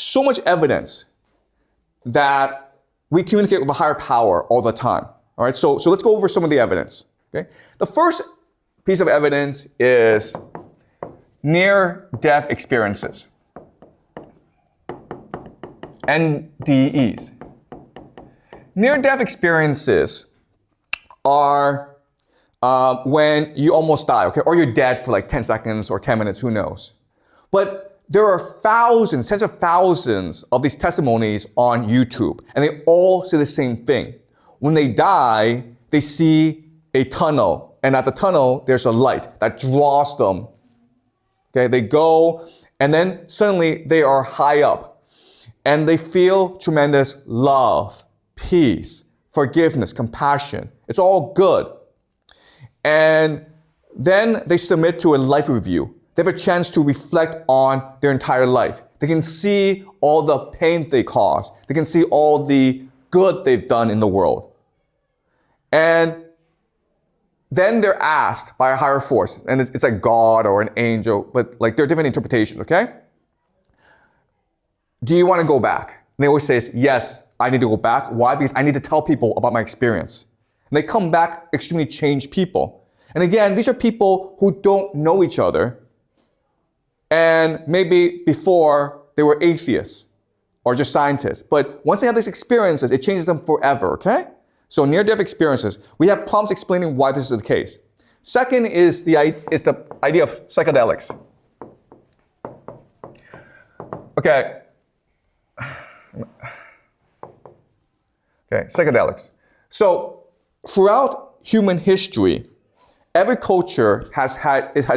so much evidence that we communicate with a higher power all the time. All right, so let's go over some of the evidence. Okay, the first piece of evidence is near-death experiences, NDEs. Near-death experiences are when you almost die, okay, or you're dead for like 10 seconds or 10 minutes, who knows. But there are thousands, tens of thousands of these testimonies on YouTube, and they all say the same thing. When they die, they see a tunnel, and at the tunnel, there's a light that draws them. Okay, they go, and then suddenly they are high up, and they feel tremendous love, peace, forgiveness, compassion. It's all good. And then they submit to a life review. They have a chance to reflect on their entire life. They can see all the pain they caused. They can see all the good they've done in the world. And then they're asked by a higher force, and it's like God or an angel, but like there are different interpretations, okay? Do you want to go back? And they always say, yes, I need to go back. Why? Because I need to tell people about my experience. And they come back extremely changed people. And again, these are people who don't know each other. And maybe before they were atheists or just scientists. But once they have these experiences, it changes them forever, okay? So near-death experiences, we have problems explaining why this is the case. Second is the idea of psychedelics. Okay. Okay, psychedelics. So throughout human history, every culture has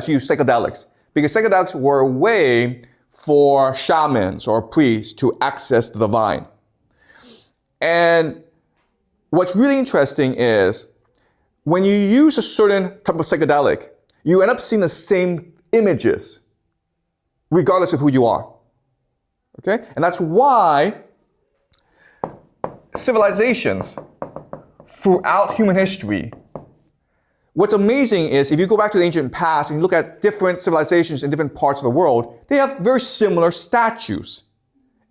used psychedelics because psychedelics were a way for shamans or priests to access the divine. And what's really interesting is when you use a certain type of psychedelic, you end up seeing the same images regardless of who you are. Okay? And that's why civilizations throughout human history, what's amazing is if you go back to the ancient past and you look at different civilizations in different parts of the world, they have very similar statues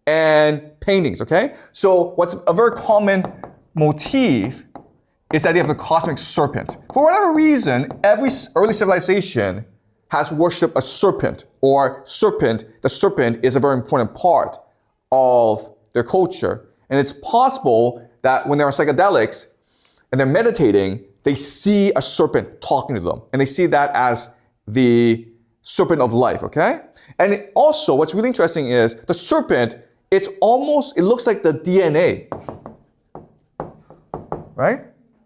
and paintings, okay? So what's a very common motif is the idea of the cosmic serpent. For whatever reason, every early civilization has worshipped a serpent, or the serpent is a very important part of their culture. And it's possible that when they're on psychedelics and they're meditating, they see a serpent talking to them. And they see that as the serpent of life, okay? And also, what's really interesting is the serpent, it looks like the DNA. Right?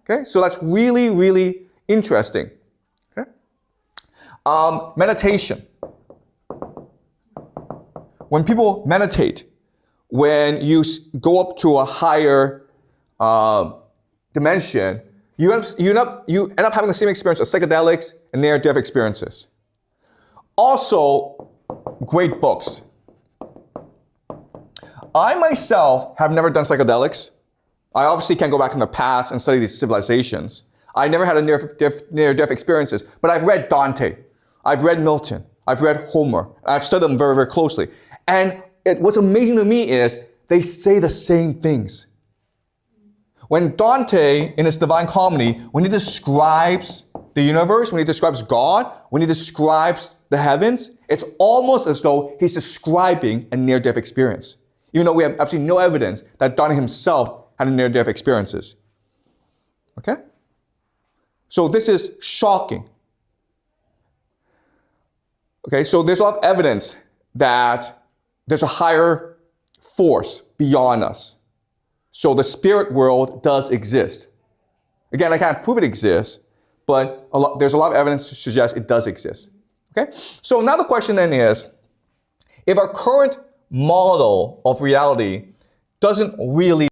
Okay, so that's really, really interesting. Okay? Meditation. When people meditate, when you go up to a higher dimension, you end up having the same experience as psychedelics and near-death experiences. Also, great books. I myself have never done psychedelics. I obviously can't go back in the past and study these civilizations. I never had a near-death experiences, but I've read Dante, I've read Milton, I've read Homer, I've studied them very, very closely. And what's amazing to me is they say the same things. When Dante, in his Divine Comedy, when he describes the universe, when he describes God, when he describes the heavens, it's almost as though he's describing a near-death experience. Even though we have absolutely no evidence that Dante himself had near-death experiences. Okay? So this is shocking. Okay, so there's a lot of evidence that there's a higher force beyond us. So the spirit world does exist. Again, I can't prove it exists, but there's a lot of evidence to suggest it does exist. Okay? So now the question then is, if our current model of reality doesn't really